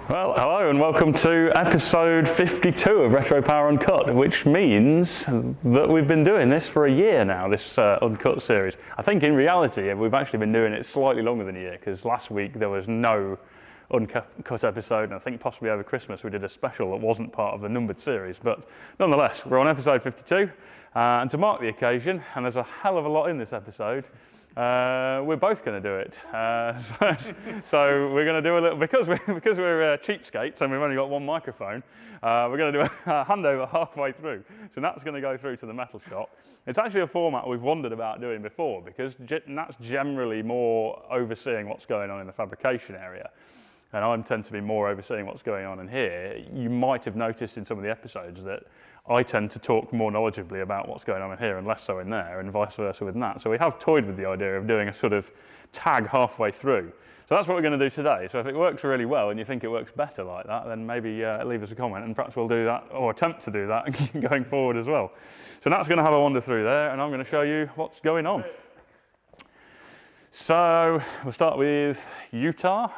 Well, hello and welcome to episode 52 of Retropower Uncut, which means that we've been doing this for a year now, this Uncut series. I think in reality we've actually been doing it slightly longer than a year, because last week there was no Uncut episode, and I think possibly over Christmas we did a special that wasn't part of the numbered series. But nonetheless, we're on episode 52, and to mark the occasion, and there's a hell of a lot in this episode, we're both going to do it. So we're going to do a little, because we're cheapskates and we've only got one microphone, we're going to do a handover halfway through. So Nat's going to go through to the metal shop. It's actually a format we've wondered about doing before, because Nat's generally more overseeing what's going on in the fabrication area, and I tend to be more overseeing what's going on in here. You might have noticed in some of the episodes that I tend to talk more knowledgeably about what's going on in here and less so in there, and vice versa with Nat. So we have toyed with the idea of doing a sort of tag halfway through. So that's what we're going to do today. So if it works really well and you think it works better like that, then maybe leave us a comment, and perhaps we'll do that, or attempt to do that going forward as well. So Nat's going to have a wander through there, and I'm going to show you what's going on. So we'll start with Utah.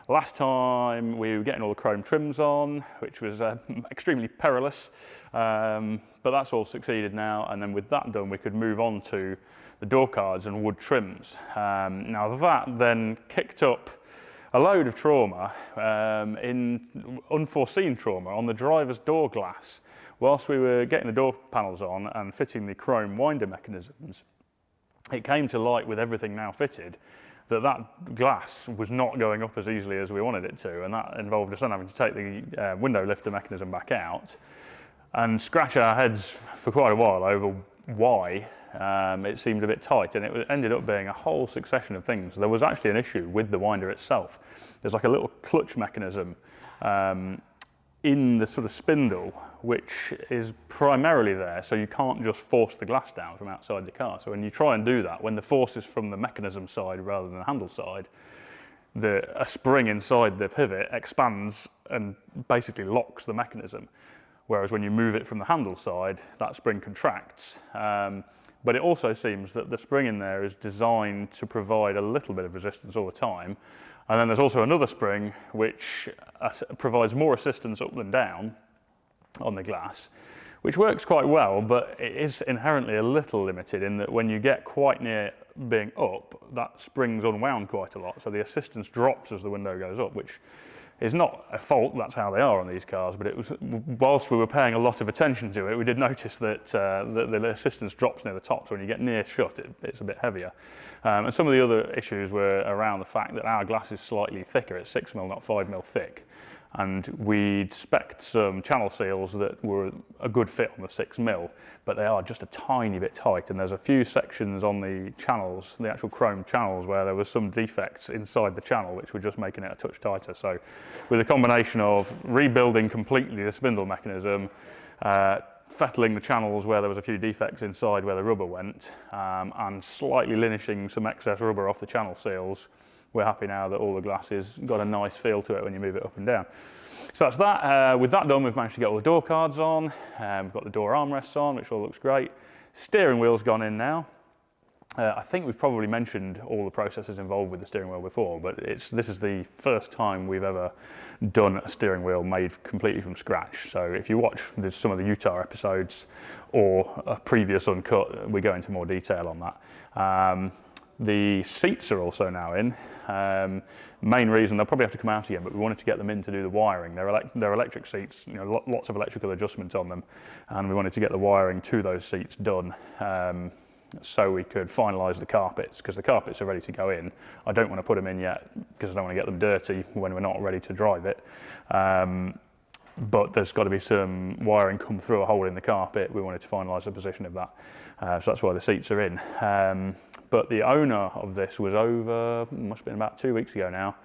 Last time we were getting all the chrome trims on, which was extremely perilous, but that's all succeeded now. And then with that done, we could move on to the door cards and wood trims. Now that then kicked up a load of trauma, unforeseen trauma on the driver's door glass, whilst we were getting the door panels on and fitting the chrome winder mechanisms. It came to light with everything now fitted that glass was not going up as easily as we wanted it to, and that involved us then having to take the window lifter mechanism back out and scratch our heads for quite a while over why it seemed a bit tight, and it ended up being a whole succession of things. There was actually an issue with the winder itself. There's like a little clutch mechanism in the sort of spindle, which is primarily there so you can't just force the glass down from outside the car. So when you try and do that, when the force is from the mechanism side rather than the handle side, a spring inside the pivot expands and basically locks the mechanism. Whereas when you move it from the handle side, that spring contracts. But it also seems that the spring in there is designed to provide a little bit of resistance all the time. And then there's also another spring which provides more assistance up than down on the glass, which works quite well, but it is inherently a little limited in that when you get quite near being up, that spring's unwound quite a lot. So the assistance drops as the window goes up, which is not a fault, that's how they are on these cars, but it was, whilst we were paying a lot of attention to it, we did notice that the assistance drops near the top, so when you get near shut, it's a bit heavier. And some of the other issues were around the fact that our glass is slightly thicker, it's 6mm, not 5mm thick, and we'd spec'd some channel seals that were a good fit on the 6mm, but they are just a tiny bit tight, and there's a few sections on the channels, the actual chrome channels, where there was some defects inside the channel which were just making it a touch tighter. So with a combination of rebuilding completely the spindle mechanism, fettling the channels where there was a few defects inside where the rubber went, and slightly linishing some excess rubber off the channel seals, we're happy now that all the glass has got a nice feel to it when you move it up and down. So that's that. With that done, we've managed to get all the door cards on. We've got the door armrests on, which all looks great. Steering wheel's gone in now. I think we've probably mentioned all the processes involved with the steering wheel before, but this is the first time we've ever done a steering wheel made completely from scratch. So if you watch some of the Utah episodes or a previous Uncut, we go into more detail on that. The seats are also now in. Main reason, they'll probably have to come out again, but we wanted to get them in to do the wiring. They're electric seats, lots of electrical adjustment on them, and we wanted to get the wiring to those seats done so we could finalise the carpets, because the carpets are ready to go in. I don't want to put them in yet because I don't want to get them dirty when we're not ready to drive it. But there's got to be some wiring come through a hole in the carpet. We wanted to finalise the position of that. So that's why the seats are in. But the owner of this was over, must have been about 2 weeks ago now,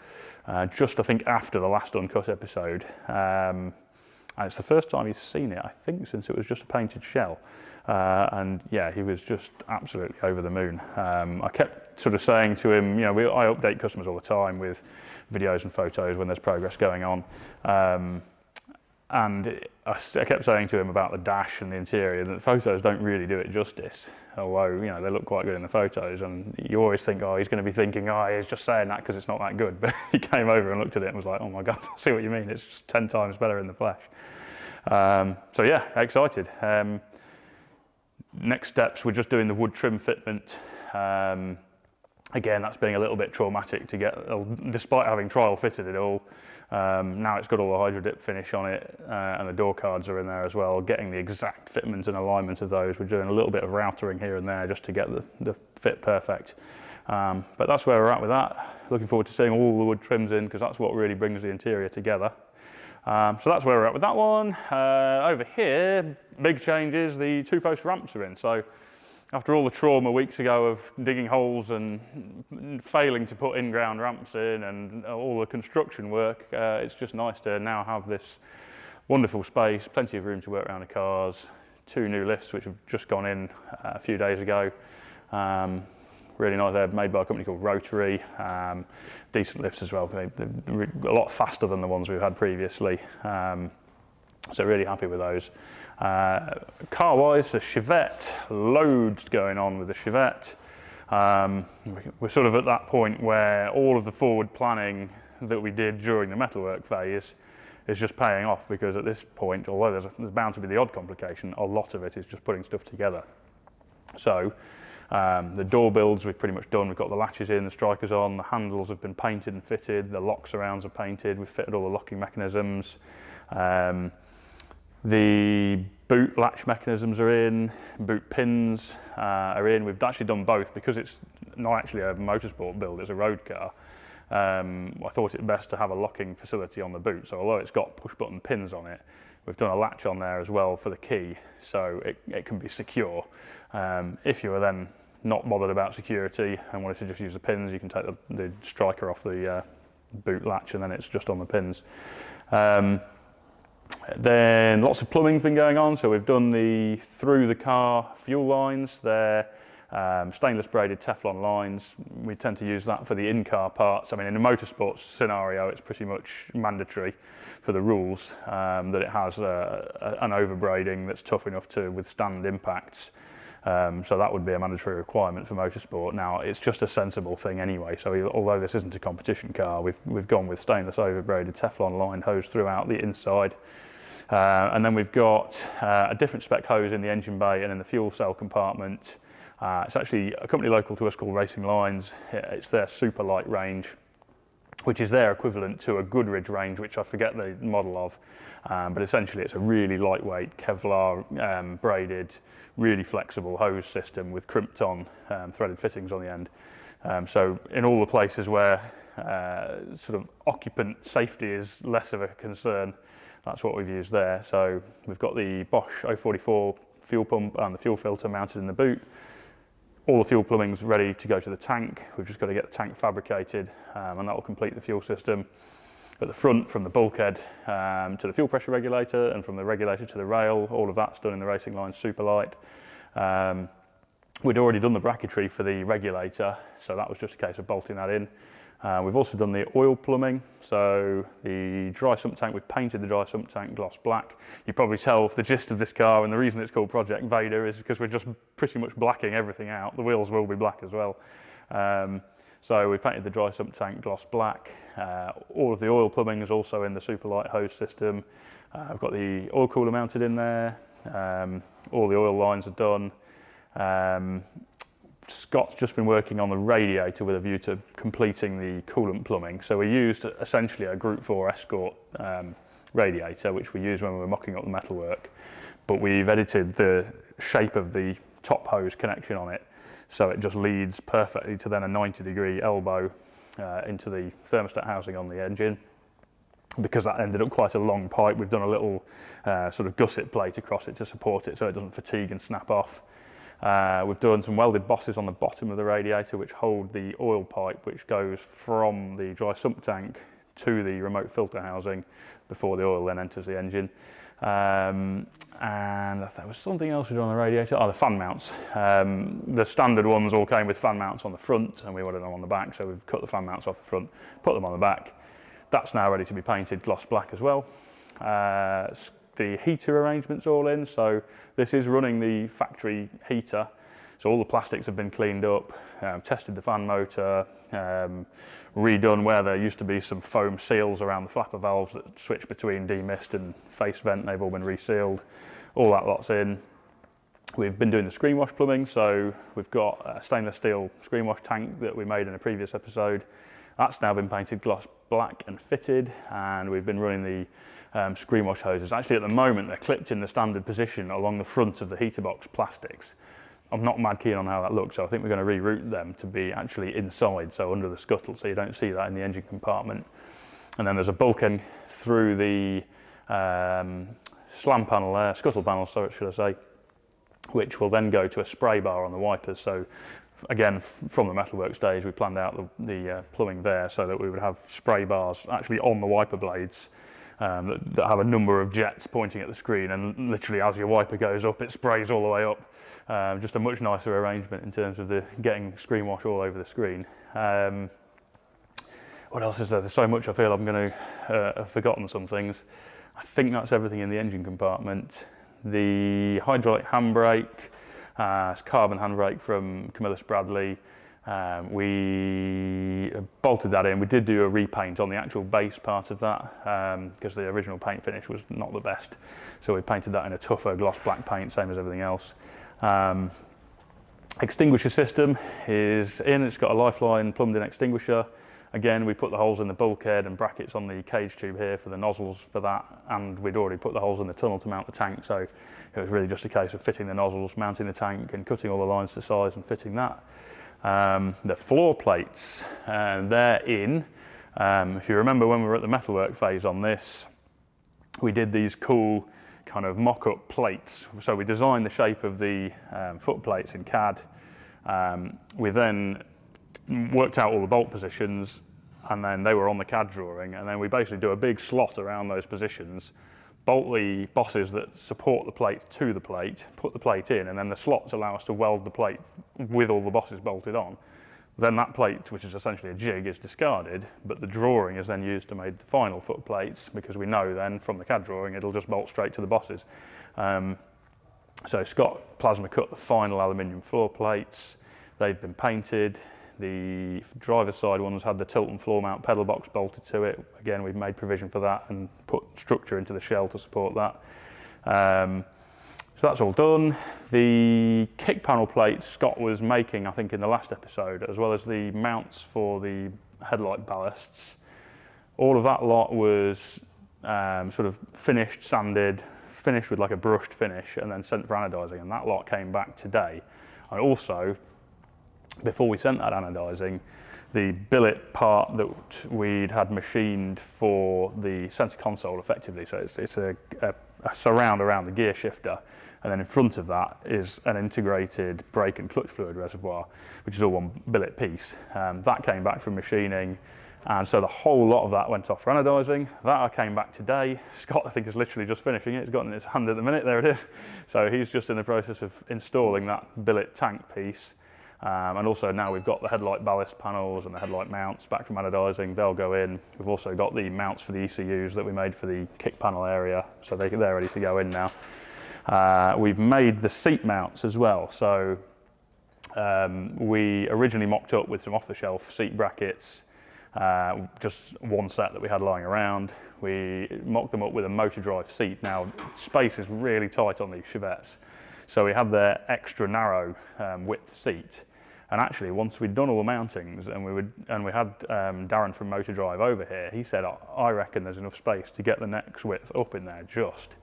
just I think after the last Uncut episode. And it's the first time he's seen it, I think, since it was just a painted shell. And yeah, he was just absolutely over the moon. I kept sort of saying to him, I update customers all the time with videos and photos when there's progress going on. I kept saying to him about the dash and the interior that the photos don't really do it justice, although they look quite good in the photos, and you always think, oh, he's going to be thinking, oh, he's just saying that because it's not that good, but he came over and looked at it and was like, oh my god, I see what you mean, it's just 10 times better in the flesh. So yeah, excited. Next steps, we're just doing the wood trim fitment. Again, that's being a little bit traumatic to get, despite having trial fitted it all. Now it's got all the hydro dip finish on it, and the door cards are in there as well. Getting the exact fitment and alignment of those. We're doing a little bit of routering here and there just to get the fit perfect. But that's where we're at with that. Looking forward to seeing all the wood trims in, because that's what really brings the interior together. So that's where we're at with that one. Over here, big changes, the 2-post ramps are in. So after all the trauma weeks ago of digging holes and failing to put in-ground ramps in and all the construction work, it's just nice to now have this wonderful space, plenty of room to work around the cars, 2 new lifts which have just gone in a few days ago. Really nice, they're made by a company called Rotary, decent lifts as well, they're a lot faster than the ones we've had previously. So really happy with those. Car-wise, the Chevette, loads going on with the Chevette. We're sort of at that point where all of the forward planning that we did during the metalwork phase is just paying off, because at this point, although there's bound to be the odd complication, a lot of it is just putting stuff together. So the door builds we've pretty much done. We've got the latches in, the strikers on, the handles have been painted and fitted, the lock surrounds are painted, we've fitted all the locking mechanisms. The boot latch mechanisms are in, boot pins are in. We've actually done both because it's not actually a motorsport build, it's a road car. I thought it best to have a locking facility on the boot. So although it's got push button pins on it, we've done a latch on there as well for the key, so it can be secure. If you were then not bothered about security and wanted to just use the pins, you can take the striker off the boot latch and then it's just on the pins. Then lots of plumbing's been going on, so we've done the through the car fuel lines. They're stainless braided Teflon lines. We tend to use that for the in-car parts. I mean, in a motorsports scenario, it's pretty much mandatory for the rules that it has an overbraiding that's tough enough to withstand impacts. So that would be a mandatory requirement for motorsport. Now, it's just a sensible thing anyway. So although this isn't a competition car, we've gone with stainless overbraided Teflon lined hose throughout the inside. And then we've got a different spec hose in the engine bay and in the fuel cell compartment. It's actually a company local to us called Racing Lines. It's their super light range, which is their equivalent to a Goodridge range, which I forget the model of. But essentially it's a really lightweight Kevlar braided, really flexible hose system with crimped on threaded fittings on the end. So in all the places where sort of occupant safety is less of a concern, that's what we've used there. So we've got the Bosch 044 fuel pump and the fuel filter mounted in the boot. All the fuel plumbing's ready to go to the tank. We've just got to get the tank fabricated and that will complete the fuel system. At the front, from the bulkhead to the fuel pressure regulator and from the regulator to the rail, all of that's done in the Racing Line Superlight. We'd already done the bracketry for the regulator, so that was just a case of bolting that in. We've also done the oil plumbing, so the dry sump tank, we've painted the dry sump tank gloss black. You probably tell the gist of this car, and the reason it's called Project Vader is because we're just pretty much blacking everything out. The wheels will be black as well. So we painted the dry sump tank gloss black. All of the oil plumbing is also in the Superlight hose system. I've got the oil cooler mounted in there. All the oil lines are done. Scott's just been working on the radiator with a view to completing the coolant plumbing. So we used essentially a Group 4 Escort radiator, which we used when we were mocking up the metalwork. But we've edited the shape of the top hose connection on it, so it just leads perfectly to then a 90-degree elbow into the thermostat housing on the engine. Because that ended up quite a long pipe, we've done a little sort of gusset plate across it to support it so it doesn't fatigue and snap off. We've done some welded bosses on the bottom of the radiator which hold the oil pipe which goes from the dry sump tank to the remote filter housing before the oil then enters the engine. And there was something else we did on the radiator. Oh, the fan mounts. The standard ones all came with fan mounts on the front and we wanted them on the back, so we've cut the fan mounts off the front, put them on the back. That's now ready to be painted gloss black as well. the heater arrangement's all in, so this is running the factory heater. So all the plastics have been cleaned up, tested the fan motor, redone where there used to be some foam seals around the flapper valves that switch between demist and face vent. They've all been resealed. All that lot's in. We've been doing the screen wash plumbing, so we've got a stainless steel screen wash tank that we made in a previous episode. That's now been painted gloss black and fitted, and we've been running the screen wash hoses. Actually, at the moment, they're clipped in the standard position along the front of the heater box plastics. I'm not mad keen on how that looks, so I think we're going to reroute them to be actually inside, so under the scuttle, so you don't see that in the engine compartment. And then there's a bulkhead through the slam panel there, scuttle panel, so should I say, which will then go to a spray bar on the wipers. So again, from the metalwork stage, we planned out the plumbing there so that we would have spray bars actually on the wiper blades that have a number of jets pointing at the screen, and literally as your wiper goes up, it sprays all the way up. Just a much nicer arrangement in terms of the getting screen wash all over the screen. What else is there? There's so much I feel I'm going to have forgotten some things. I think that's everything in the engine compartment. The hydraulic handbrake, it's carbon handbrake from Camillus Bradley. We bolted that in. We did do a repaint on the actual base part of that because the original paint finish was not the best. So we painted that in a tougher gloss black paint, same as everything else. Extinguisher system is in. It's got a lifeline plumbed in extinguisher. Again, we put the holes in the bulkhead and brackets on the cage tube here for the nozzles for that, and we'd already put the holes in the tunnel to mount the tank, so it was really just a case of fitting the nozzles, mounting the tank and cutting all the lines to size and fitting that. The floor plates, they're in. If you remember when we were at the metalwork phase on this, we did these cool kind of mock-up plates. So we designed the shape of the foot plates in CAD. We then worked out all the bolt positions, and then they were on the CAD drawing, and then we basically do a big slot around those positions, bolt the bosses that support the plate to the plate, put the plate in, and then the slots allow us to weld the plate with all the bosses bolted on. Then that plate, which is essentially a jig, is discarded, but the drawing is then used to make the final foot plates, because we know then from the CAD drawing it'll just bolt straight to the bosses. So Scott plasma cut the final aluminium floor plates. They've been painted. The driver's side ones had the tilt and floor mount pedal box bolted to it. Again, we've made provision for that and put structure into the shell to support that. So that's all done. The kick panel plates Scott was making, I think, in the last episode, as well as the mounts for the headlight ballasts. All of that lot was sort of finished, sanded, finished with like a brushed finish, and then sent for anodizing, and that lot came back today. And also, before we sent that anodizing, the billet part that we'd had machined for the center console effectively, so it's a surround around the gear shifter, and then in front of that is an integrated brake and clutch fluid reservoir, which is all one billet piece. That came back from machining, and so the whole lot of that went off for anodizing. That came back today. Scott, I think, is literally just finishing it. He's got it in his hand at the minute, there it is. So he's just in the process of installing that billet tank piece. And also now we've got the headlight ballast panels and the headlight mounts back from anodizing. They'll go in. We've also got the mounts for the ECUs that we made for the kick panel area, so they're ready to go in now. We've made the seat mounts as well. So we originally mocked up with some off-the-shelf seat brackets, just one set that we had lying around. We mocked them up with a motor drive seat. Now, space is really tight on these Chevettes, so we had their extra narrow width seat. And actually, once we'd done all the mountings and we had Darren from Motor Drive over here, he said, I reckon there's enough space to get the next width up in there just.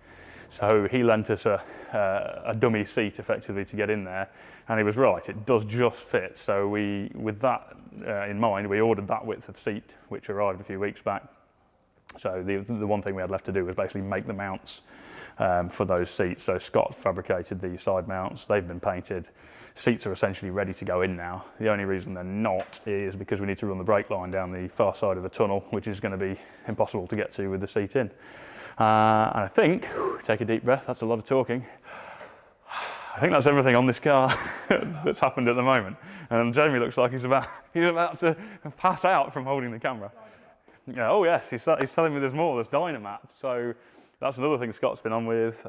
So he lent us a dummy seat effectively to get in there, and he was right, it does just fit. So with that in mind, we ordered that width of seat, which arrived a few weeks back. So the one thing we had left to do was basically make the mounts for those seats. So Scott fabricated the side mounts, they've been painted. Seats are essentially ready to go in now. The only reason they're not is because we need to run the brake line down the far side of the tunnel, which is going to be impossible to get to with the seat in. And I think, take a deep breath, that's a lot of talking. I think that's everything on this car that's happened at the moment. And Jamie looks like he's about to pass out from holding the camera. Yeah, oh yes, he's telling me there's more, there's Dynamite. So That's another thing Scott's been on with.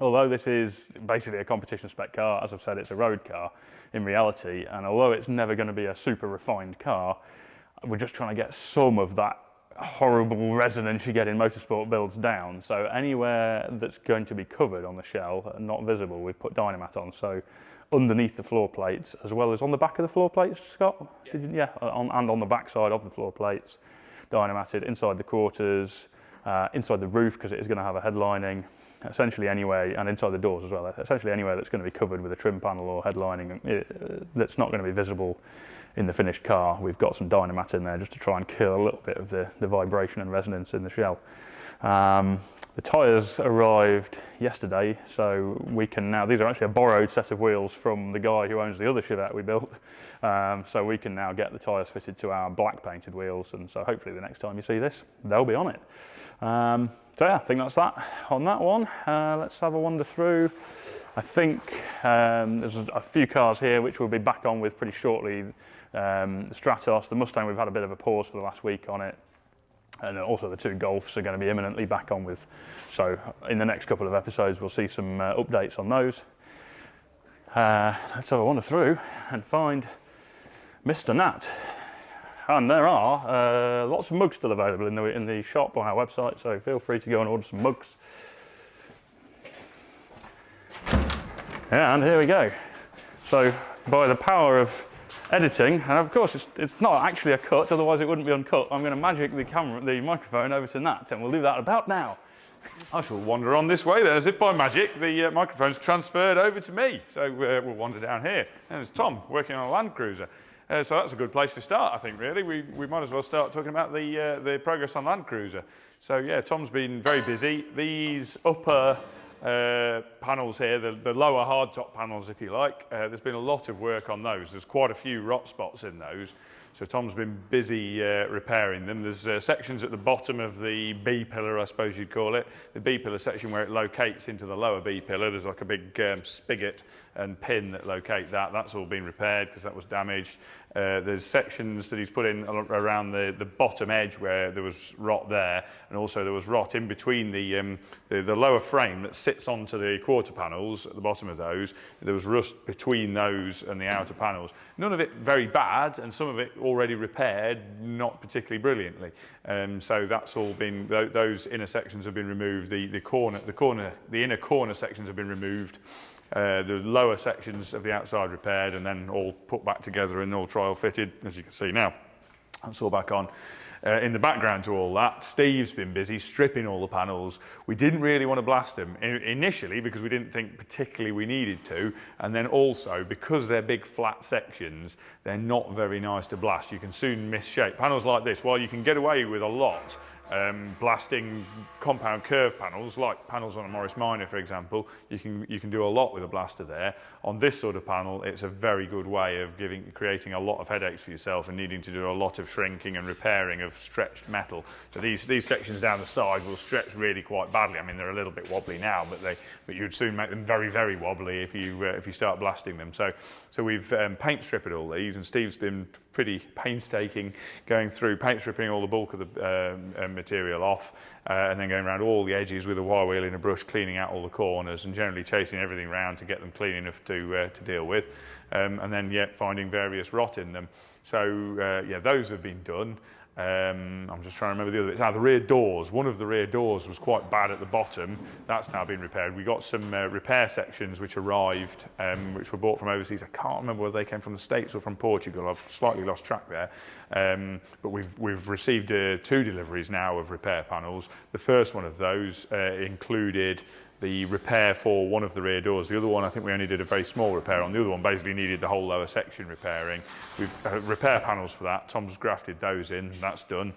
Although this is basically a competition spec car, as I've said, it's a road car in reality, and although it's never going to be a super refined car, we're just trying to get some of that horrible resonance you get in motorsport builds down. So anywhere that's going to be covered on the shell and not visible, we've put Dynamat on. So underneath the floor plates, as well as on the back of the floor plates, Scott? Yeah. And on the back side of the floor plates, Dynamated inside the quarters, inside the roof, because it is going to have a headlining. Essentially anywhere, and inside the doors as well, essentially anywhere that's going to be covered with a trim panel or headlining that's not going to be visible in the finished car, we've got some Dynamat in there just to try and kill a little bit of the vibration and resonance in the shell. The tyres arrived yesterday, so we can now, these are actually a borrowed set of wheels from the guy who owns the other Chevette we built, so we can now get the tyres fitted to our black painted wheels, and so hopefully the next time you see this, they'll be on it. So yeah, I think that's that on that one. Let's have a wander through. I think there's a few cars here which we'll be back on with pretty shortly. The Stratos, the Mustang, we've had a bit of a pause for the last week on it. And also the two Golfs are going to be imminently back on with. So in the next couple of episodes, we'll see some updates on those. Let's have a wander through and find Mr. Nat. And there are lots of mugs still available in the shop on our website, so feel free to go and order some mugs. Yeah, and here we go. So by the power of editing, and of course it's not actually a cut, otherwise it wouldn't be uncut, I'm going to magic the microphone over to Nat, and we'll do that about now. I shall wander on this way then, as if by magic, the microphone's transferred over to me. So we'll wander down here. And there's Tom working on a Land Cruiser. So that's a good place to start, I think, really. We might as well start talking about the progress on Land Cruiser. So yeah, Tom's been very busy. These upper panels here, the lower hardtop panels, if you like, there's been a lot of work on those. There's quite a few rot spots in those. So Tom's been busy repairing them. There's sections at the bottom of the B pillar, I suppose you'd call it. The B pillar section where it locates into the lower B pillar. There's like a big spigot and pin that locate that. That's all been repaired because that was damaged. There's sections that he's put in around the bottom edge where there was rot there, and also there was rot in between the lower frame that sits onto the quarter panels at the bottom of those. There was rust between those and the outer panels. None of it very bad, and some of it already repaired, not particularly brilliantly. So that's all been, those inner sections have been removed. The inner corner sections have been removed. The lower sections of the outside repaired and then all put back together and all trial fitted, as you can see now. That's all back on. In the background to all that, Steve's been busy stripping all the panels. We didn't really want to blast them initially because we didn't think particularly we needed to, and then also because they're big flat sections, they're not very nice to blast. You can soon misshape. Panels like this, while you can get away with a lot, blasting compound curve panels, like panels on a Morris Minor, for example, you can do a lot with a blaster there. On this sort of panel, it's a very good way of creating a lot of headaches for yourself and needing to do a lot of shrinking and repairing of stretched metal. So these sections down the side will stretch really quite badly. I mean, they're a little bit wobbly now, but you'd soon make them very, very wobbly if you start blasting them. So we've paint stripped all these, and Steve's been pretty painstaking going through paint stripping all the bulk of the material off, and then going around all the edges with a wire wheel and a brush, cleaning out all the corners and generally chasing everything around to get them clean enough to deal with, and then finding various rot in them. So yeah, those have been done. I'm just trying to remember the other bits. The rear doors. One of the rear doors was quite bad at the bottom. That's now been repaired. We got some repair sections which arrived, which were bought from overseas. I can't remember whether they came from the States or from Portugal. I've slightly lost track there. But we've received 2 deliveries now of repair panels. The first one of those included the repair for one of the rear doors. The other one, I think we only did a very small repair on. The other one basically needed the whole lower section repairing. We've repair panels for that. Tom's grafted those in. That's done.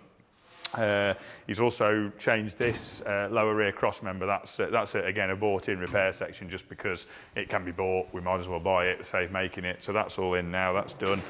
He's also changed this lower rear cross member. That's again a bought-in repair section just because it can be bought. We might as well buy it, save making it. So that's all in now. That's done.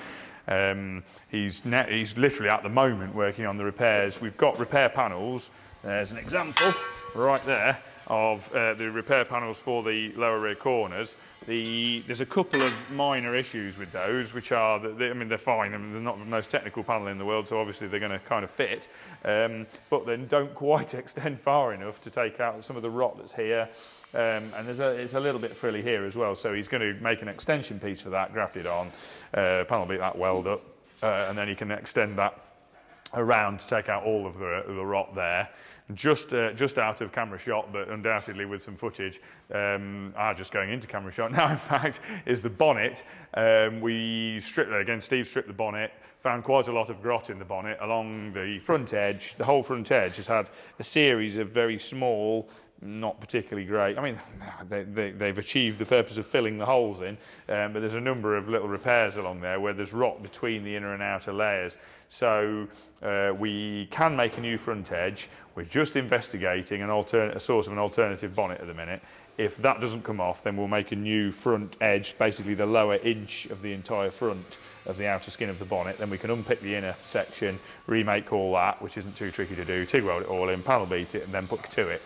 He's literally at the moment working on the repairs. We've got repair panels There's an example right there of the repair panels for the lower rear corners. There's a couple of minor issues with those, which are, I mean, they're fine. I mean, they're not the most technical panel in the world, so obviously they're going to kind of fit, but then don't quite extend far enough to take out some of the rot that's here. And it's a little bit frilly here as well, so he's going to make an extension piece for that, graft it on, panel beat that weld up, and then he can extend that around to take out all of the rot there. Just out of camera shot, but undoubtedly with some footage, just going into camera shot now, in fact, is the bonnet. We stripped, again, Steve stripped the bonnet, found quite a lot of grot in the bonnet along the front edge. The whole front edge has had a series of very small, not particularly great. I mean, they've achieved the purpose of filling the holes in, but there's a number of little repairs along there where there's rot between the inner and outer layers. So we can make a new front edge. We're just investigating a source of an alternative bonnet at the minute. If that doesn't come off, then we'll make a new front edge, basically the lower inch of the entire front of the outer skin of the bonnet. Then we can unpick the inner section, remake all that, which isn't too tricky to do, TIG weld it all in, panel beat it, and then put to it.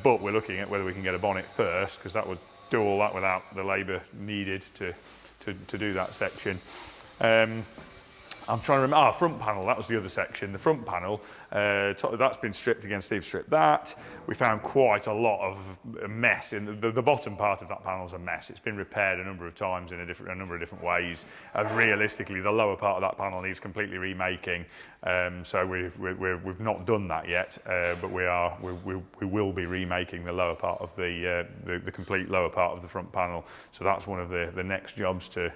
But we're looking at whether we can get a bonnet first, because that would do all that without the labour needed to do that section. I'm trying to remember, front panel, that was the other section. The front panel, that's been stripped again, Steve stripped that. We found quite a lot of mess in the bottom part of that panel's a mess. It's been repaired a number of times in a number of different ways. Realistically, the lower part of that panel needs completely remaking. So we've not done that yet, but we will be remaking the lower part of the complete lower part of the front panel. So that's one of the next jobs to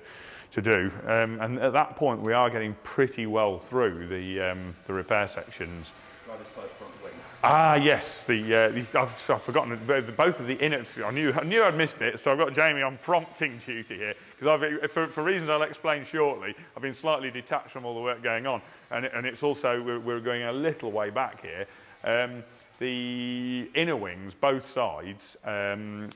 do, and at that point we are getting pretty well through the repair sections. Right side front wing. Yes, I've forgotten both of the inner. I knew I'd missed it, so I've got Jamie on prompting duty here because for reasons I'll explain shortly, I've been slightly detached from all the work going on, and it's also we're going a little way back here. The inner wings, both sides,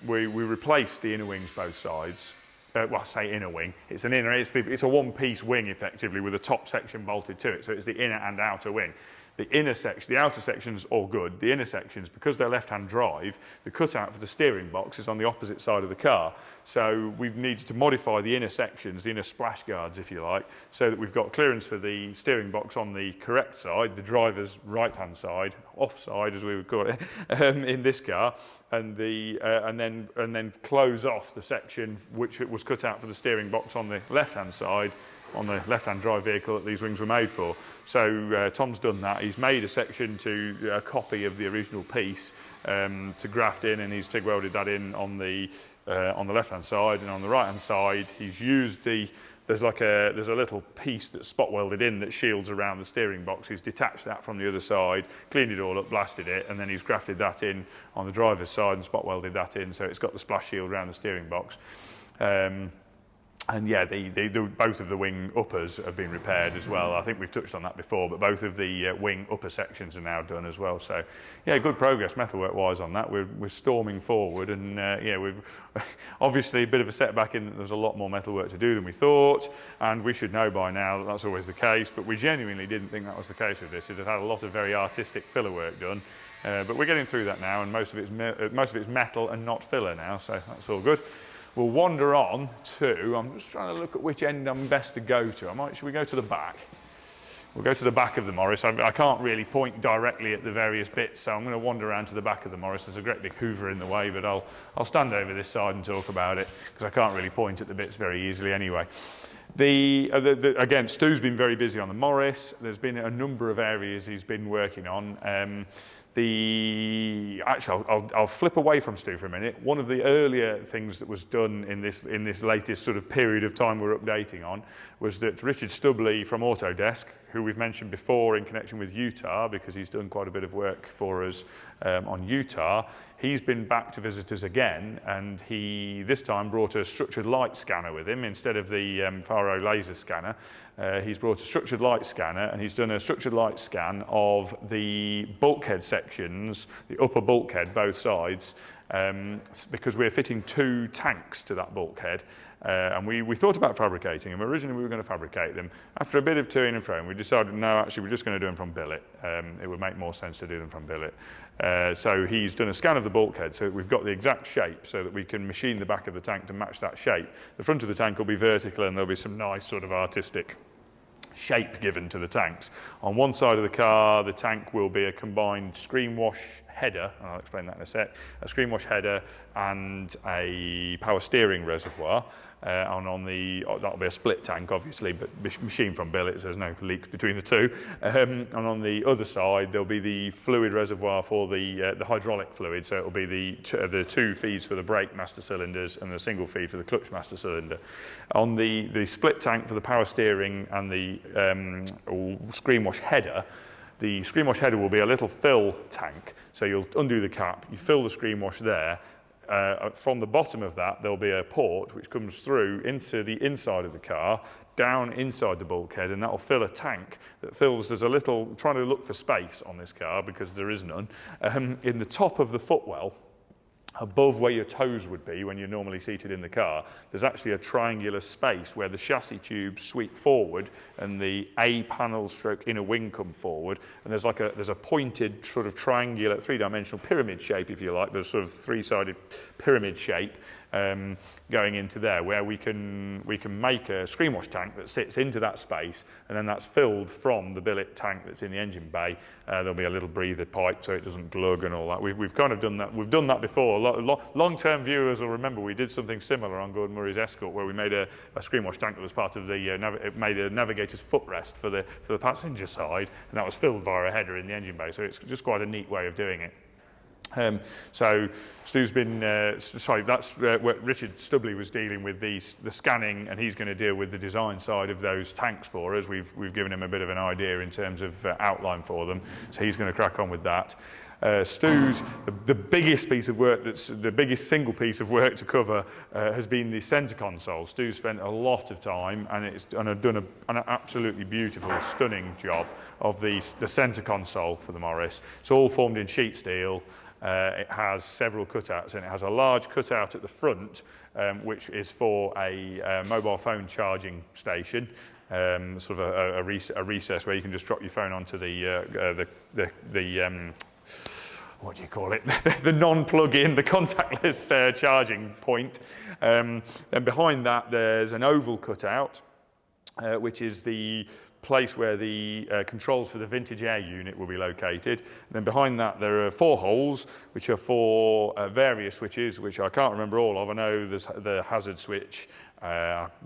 we replaced the inner wings both sides. Well, I say inner wing. It's a one-piece wing effectively with a top section bolted to it. So it's the inner and outer wing. The inner section, the outer section's all good. The inner sections, because they're left-hand drive, the cutout for the steering box is on the opposite side of the car. So we've needed to modify the inner sections, the inner splash guards, if you like, so that we've got clearance for the steering box on the correct side, the driver's right-hand side, offside as we would call it, in this car, and then close off the section which was cut out for the steering box on the left-hand side, on the left-hand drive vehicle that these wings were made for. So Tom's done that. He's made a section to a copy of the original piece to graft in, and he's TIG welded that in on the left-hand side, and on the right-hand side he's used there's a little piece that's spot welded in that shields around the steering box. He's detached that from the other side, cleaned it all up, blasted it, and then he's grafted that in on the driver's side and spot welded that in, so it's got the splash shield around the steering box. And yeah, both of the wing uppers have been repaired as well. I think we've touched on that before, but both of the wing upper sections are now done as well. So yeah, good progress metalwork-wise on that. We're storming forward, and yeah, we're obviously a bit of a setback in that there's a lot more metalwork to do than we thought, and we should know by now that that's always the case, but we genuinely didn't think that was the case with this. It had had a lot of very artistic filler work done, but we're getting through that now, and most of it's metal and not filler now, so that's all good. We'll wander on to, I'm just trying to look at which end I'm best to go to. Should we go to the back? We'll go to the back of the Morris. I can't really point directly at the various bits, so I'm going to wander around to the back of the Morris. There's a great big hoover in the way, but I'll stand over this side and talk about it, because I can't really point at the bits very easily anyway. Again, Stu's been very busy on the Morris. There's been a number of areas he's been working on. Actually, I'll flip away from Stu for a minute. One of the earlier things that was done in this latest sort of period of time we're updating on was that Richard Stubley from Autodesk, who we've mentioned before in connection with Utah, because he's done quite a bit of work for us on Utah, he's been back to visit us again, and he this time brought a structured light scanner with him instead of the Faro laser scanner. He's brought a structured light scanner, and he's done a structured light scan of the bulkhead sections, the upper bulkhead, both sides, because we're fitting 2 tanks to that bulkhead. And we thought about fabricating them. Originally, we were going to fabricate them. After a bit of toing and froing, we decided, no, actually, we're just going to do them from billet. It would make more sense to do them from billet. So he's done a scan of the bulkhead, so we've got the exact shape so that we can machine the back of the tank to match that shape. The front of the tank will be vertical, and there'll be some nice sort of artistic shape given to the tanks. On one side of the car, the tank will be a combined screen wash header, and I'll explain that in a sec, a screen wash header and a power steering reservoir. And on that'll be a split tank, obviously, but machined from billet, so there's no leaks between the two. And on the other side, there'll be the fluid reservoir for the hydraulic fluid, so it'll be the 2 feeds for the brake master cylinders and the single feed for the clutch master cylinder. On the split tank for the power steering and the screen wash header, the screen wash header will be a little fill tank, so you'll undo the cap, you fill the screen wash there. From the bottom of that, there'll be a port which comes through into the inside of the car, down inside the bulkhead, and that'll fill a tank that fills. There's a little, trying to look for space on this car because there is none, in the top of the footwell. Above where your toes would be when you're normally seated in the car, there's actually a triangular space where the chassis tubes sweep forward and the A panel stroke inner wing come forward, and there's a pointed sort of triangular 3-dimensional pyramid shape, if you like, but a sort of 3-sided pyramid shape going into there, where we can make a screen wash tank that sits into that space, and then that's filled from the billet tank that's in the engine bay. There'll be a little breather pipe so it doesn't glug and all that. We've kind of done that. We've done that before. Long-term viewers will remember we did something similar on Gordon Murray's Escort, where we made a screen wash tank that was part of the it made a navigator's footrest for the passenger side, and that was filled via a header in the engine bay. So it's just quite a neat way of doing it. So Stu's been, that's where Richard Stubley was dealing with the scanning, and he's going to deal with the design side of those tanks for us. We've given him a bit of an idea in terms of outline for them, so he's going to crack on with that. Stu's, the biggest piece of work, the biggest single piece of work to cover has been the centre console. Stu's spent a lot of time and done an absolutely beautiful, stunning job of the centre console for the Morris. It's all formed in sheet steel. It has several cutouts, and it has a large cutout at the front, which is for a mobile phone charging station, sort of a recess where you can just drop your phone onto the what do you call it? The non-plug-in, the contactless charging point. Then behind that, there's an oval cutout, which is the place where the controls for the vintage air unit will be located. And then behind that, there are 4 holes, which are for various switches, which I can't remember all of. I know there's the hazard switch.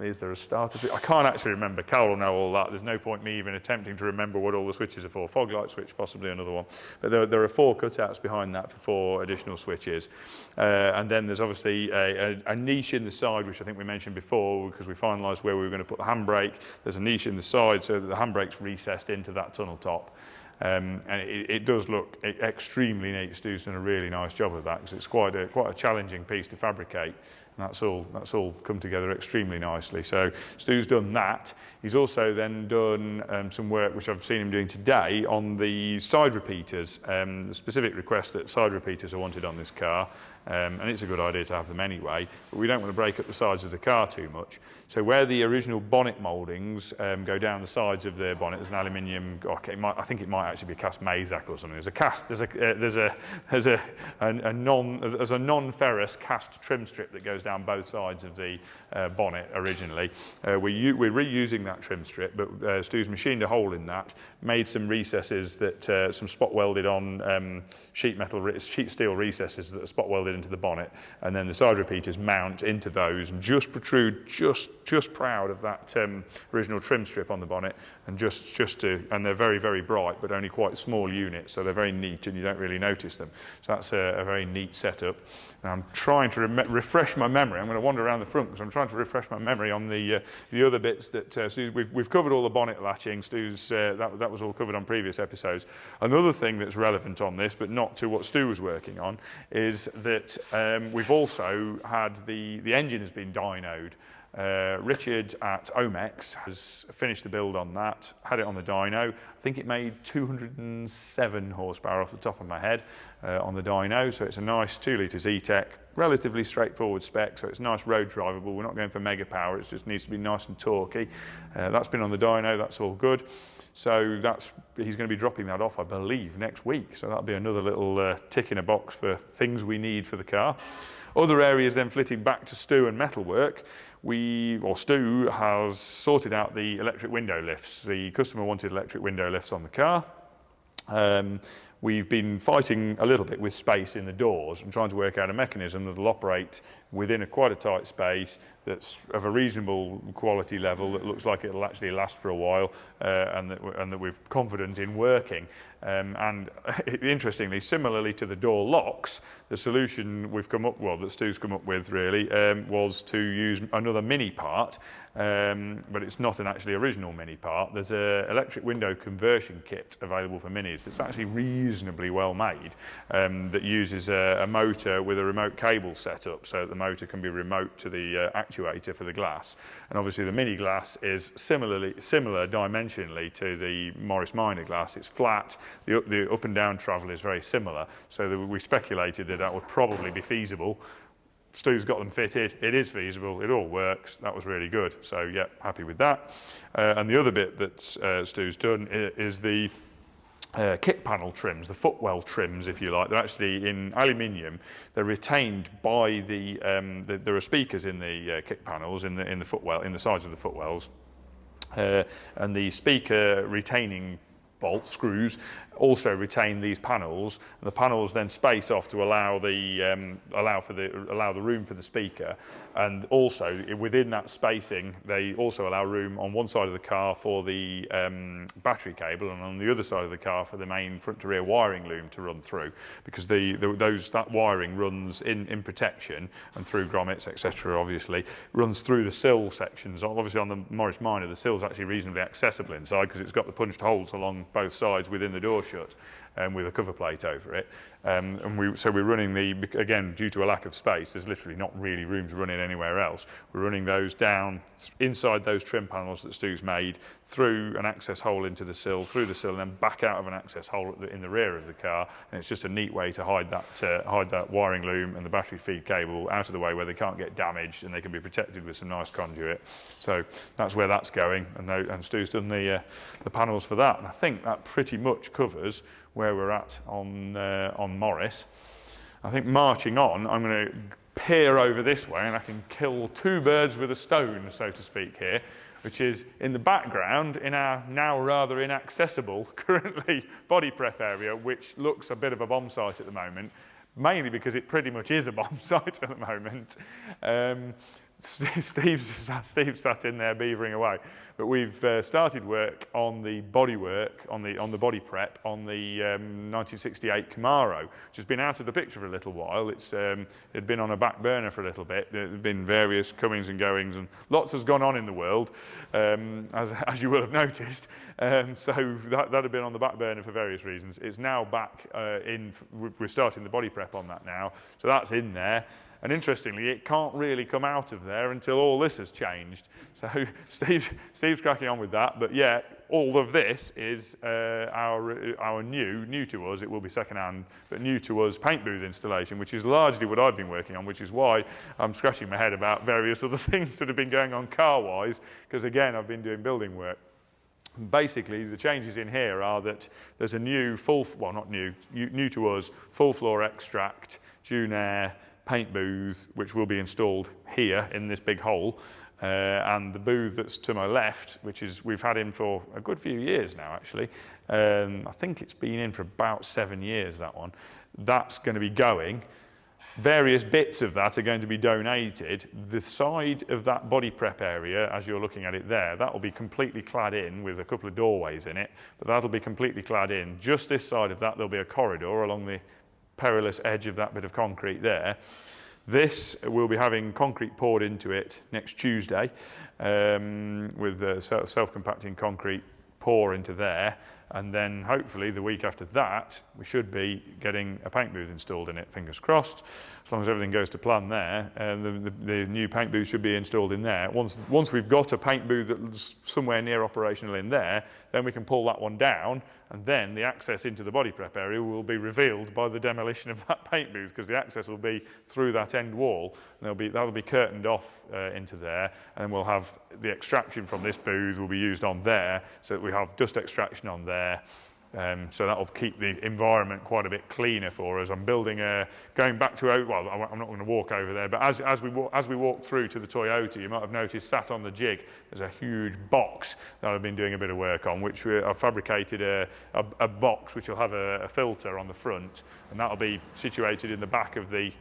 Is there a starter switch? I can't actually remember. Cal will know all that. There's no point me even attempting to remember what all the switches are for. Fog light switch, possibly another one. But there are 4 cutouts behind that for 4 additional switches. And then there's obviously a niche in the side, which I think we mentioned before, because we finalised where we were going to put the handbrake. There's a niche in the side so that the handbrake's recessed into that tunnel top. And it does look extremely neat. Stu's done a really nice job of that, because it's quite a challenging piece to fabricate. And that's all come together extremely nicely. So Stu's done that. He's also then done some work, which I've seen him doing today, on the side repeaters. The specific request that side repeaters are wanted on this car, and it's a good idea to have them anyway, but we don't want to break up the sides of the car too much. So where the original bonnet mouldings go down the sides of the bonnet, there's an aluminium. I think it might actually be cast Mazak or something. There's a non-ferrous cast trim strip that goes down both sides of the bonnet originally. We're reusing that trim strip, but Stu's machined a hole in that, made some recesses that some spot welded on sheet steel recesses that are spot welded into the bonnet, and then the side repeaters mount into those and just protrude just proud of that original trim strip on the bonnet, and and they're very, very bright, but only quite small units, so they're very neat and you don't really notice them. So that's a very neat setup. And I'm trying to refresh my memory. I'm going to wander around the front because I'm trying to refresh my memory on the other bits that we've covered all the bonnet latching. Stu's that was all covered on previous episodes. Another thing that's relevant on this, but not to what Stu was working on, is that we've also had the engine has been dynoed. Richard at Omex has finished the build on that, had it on the dyno. I think it made 207 horsepower off the top of my head on the dyno, so it's a nice 2 litre Z-Tech, relatively straightforward spec, so it's nice road drivable. We're not going for mega power, it just needs to be nice and torquey. That's been on the dyno, that's all good. So he's going to be dropping that off, I believe, next week. So that'll be another little tick in a box for things we need for the car. Other areas then flitting back to Stu and metalwork. Stu has sorted out the electric window lifts. The customer wanted electric window lifts on the car. We've been fighting a little bit with space in the doors and trying to work out a mechanism that will operate within quite a tight space that's of a reasonable quality level that looks like it'll actually last for a while and that we're confident in working. And interestingly, similarly to the door locks, the solution that Stu's come up with really was to use another mini part, but it's not an actually original mini part. There's an electric window conversion kit available for minis that's actually reasonably well made, that uses a motor with a remote cable setup so that the motor can be remote to the actuator for the glass. And obviously the mini glass is similar dimensionally to the Morris Minor glass. It's flat, the up and down travel is very similar, so we speculated that would probably be feasible. Stu's got them fitted, it is feasible, it all works, that was really good. So yeah, happy with that. And the other bit that Stu's done is the kick panel trims, the footwell trims, if you like. They're actually in aluminium. They're retained by there are speakers in the kick panels in the footwell, in the sides of the footwells, and the speaker retaining bolt screws also retain these panels. The panels then space off to allow the room for the speaker, and also within that spacing they also allow room on one side of the car for the battery cable, and on the other side of the car for the main front to rear wiring loom to run through, because that wiring runs in protection and through grommets, etc. obviously runs through the sill sections. Obviously on the Morris Minor the sill's actually reasonably accessible inside because it's got the punched holes along both sides within the door shut, with a cover plate over it. So we're running again, due to a lack of space, there's literally not really room to run it anywhere else. We're running those down inside those trim panels that Stu's made, through an access hole into the sill, through the sill, and then back out of an access hole in the rear of the car. And it's just a neat way to hide that wiring loom and the battery feed cable out of the way where they can't get damaged, and they can be protected with some nice conduit. So that's where that's going, and Stu's done the panels for that. And I think that pretty much covers where we're at on Morris. I think marching on, I'm going to peer over this way and I can kill two birds with a stone, so to speak here, which is in the background in our now rather inaccessible currently body prep area, which looks a bit of a bomb site at the moment, mainly because it pretty much is a bomb site at the moment. Steve's sat in there beavering away, but we've started work on the body work, on the body prep on the 1968 Camaro, which has been out of the picture for a little while. It'd been on a back burner for a little bit. There've been various comings and goings, and lots has gone on in the world, as you will have noticed. So that had been on the back burner for various reasons. It's now back we're starting the body prep on that now, so that's in there. And interestingly, it can't really come out of there until all this has changed. So Steve's cracking on with that. But yeah, all of this is our new to us. It will be second-hand, but new to us paint booth installation, which is largely what I've been working on, which is why I'm scratching my head about various other things that have been going on car-wise, because again, I've been doing building work. Basically, the changes in here are that there's a new new to us, full floor extract, June Air, paint booth, which will be installed here in this big hole, and the booth that's to my left, which we've had in for a good few years now actually. I think it's been in for about 7 years, that one. That's going to be going. Various bits of that are going to be donated. The side of that body prep area, as you're looking at it there, that will be completely clad in with a couple of doorways in it, but that'll be completely clad in. Just this side of that, there'll be a corridor along the perilous edge of that bit of concrete there. This will be having concrete poured into it next Tuesday, with self-compacting concrete pour into there. and then hopefully the week after that we should be getting a paint booth installed in it, fingers crossed. As long as everything goes to plan there, the new paint booth should be installed in there. Once we've got a paint booth that's somewhere near operational in there, then we can pull that one down, and then the access into the body prep area will be revealed by the demolition of that paint booth, because the access will be through that end wall, and that'll be curtained off into there, and then we'll have the extraction from this booth will be used on there, so that we have dust extraction on there. So that'll keep the environment quite a bit cleaner for us. I'm building going back to, well, I'm not going to walk over there, but as we walk through to the Toyota, you might have noticed sat on the jig, there's a huge box that I've been doing a bit of work on, which I've fabricated a box which will have a filter on the front, and that'll be situated in the back of the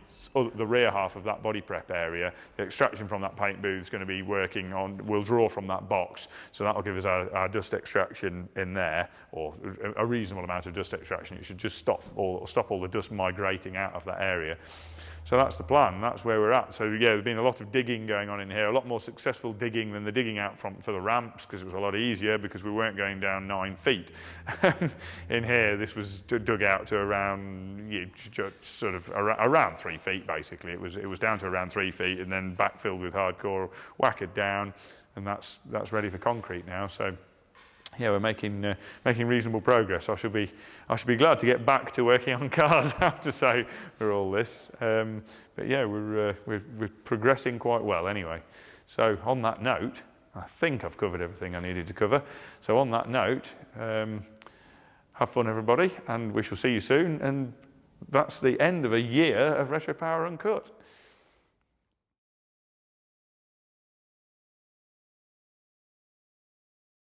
rear half of that body prep area. The extraction from that paint booth is going to be working on, we'll draw from that box, so that'll give us our dust extraction in there, or a reasonable amount of dust extraction. It should just stop all the dust migrating out of that area. So that's the plan, that's where we're at. So yeah, there's been a lot of digging going on in here, a lot more successful digging than the digging out for the ramps, because it was a lot easier because we weren't going down 9 feet. In here, this was dug out to around, sort of around 3 feet basically. It was down to around 3 feet and then backfilled with hardcore, whackered down, and that's ready for concrete now. So yeah, we're making reasonable progress. I should be glad to get back to working on cars, I have to say, for all this. But yeah, we're progressing quite well anyway. So on that note, I think I've covered everything I needed to cover. So on that note, have fun everybody, and we shall see you soon. And that's the end of a year of Retropower Uncut.